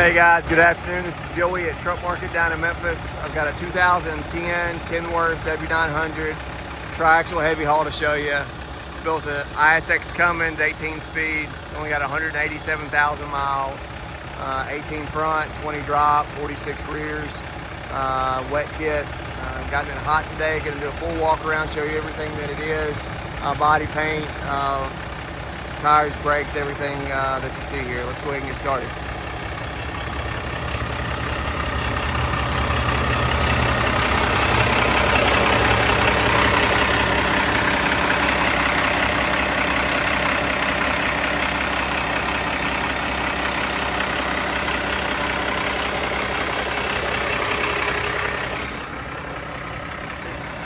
Hey guys, good afternoon. This is Joey at Truck Market down in Memphis. I've got a 2010 Kenworth w900 triaxle heavy haul to show you. Built an ISX Cummins 18 speed. It's only got 187,000 miles. 18 front, 20 drop, 46 rears. Wet kit. Gotten it hot today. Going to do a full walk around, show you everything that it is. Body paint, tires, brakes, everything that you see here. Let's go ahead and get started.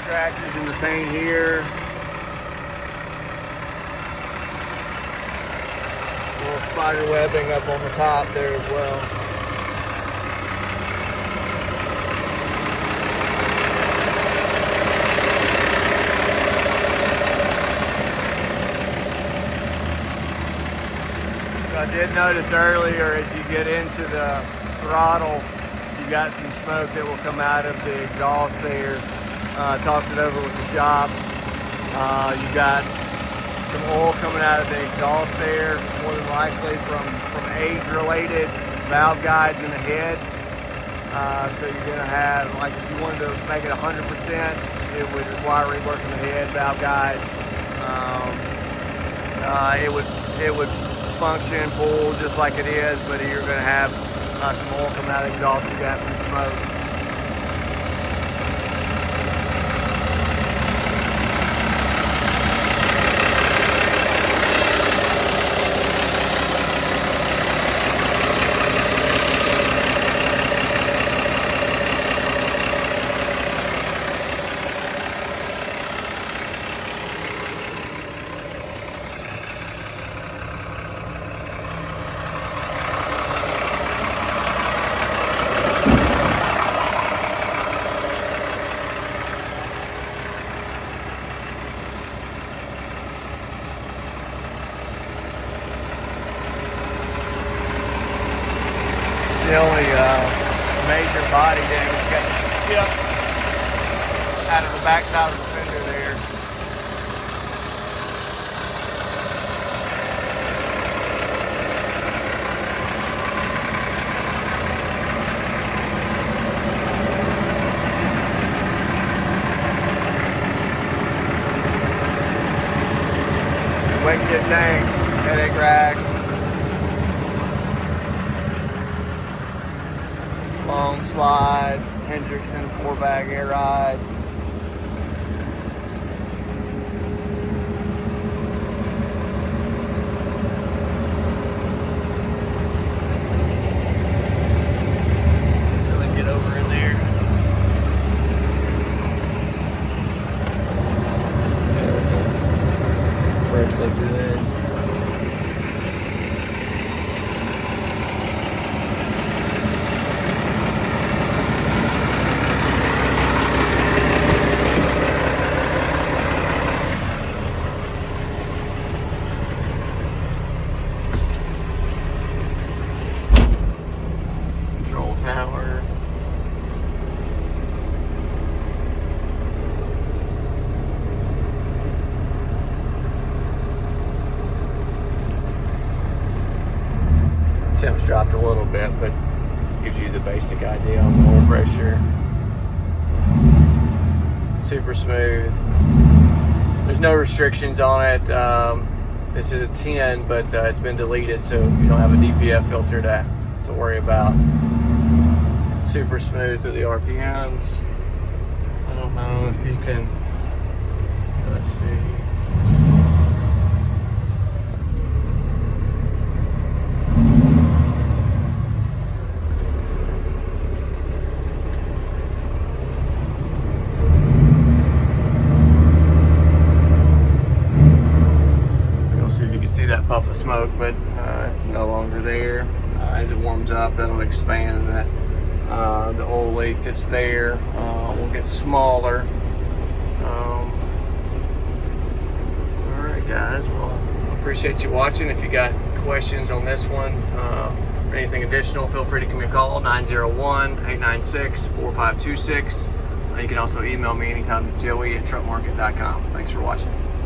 Scratches in the paint here. A little spider webbing up on the top there as well. So I did notice earlier as you get into the throttle, you got some smoke that will come out of the exhaust there. Talked it over with the shop. You got some oil coming out of the exhaust there, more than likely from age-related valve guides in the head. So you're going to have, like, if you wanted to make it 100%, it would require reworking the head, valve guides. It would function, pull just like it is, but you're going to have some oil coming out of the exhaust. You got some smoke. The only major body damage, you got this chip out of the backside of the fender there. Wet kit tank, headache rack. Long slide, Hendrickson 4-bag air ride. Really get over in there. Brakes look good. Tower. Temps dropped a little bit, but gives you the basic idea on the oil pressure. Super smooth. There's no restrictions on it. This is a 10, but it's been deleted, so you don't have a DPF filter to worry about. Super smooth through the RPMs. I don't know if you can, let's see. I don't see if you can see that puff of smoke, but it's no longer there. As it warms up, that'll expand, and that the oil leak that's there will get smaller. Alright guys, well, I appreciate you watching. If you got questions on this one For anything additional, feel free to give me a call, 901-896-4526. You can also email me anytime, joey@truckmarket.com. Thanks for watching.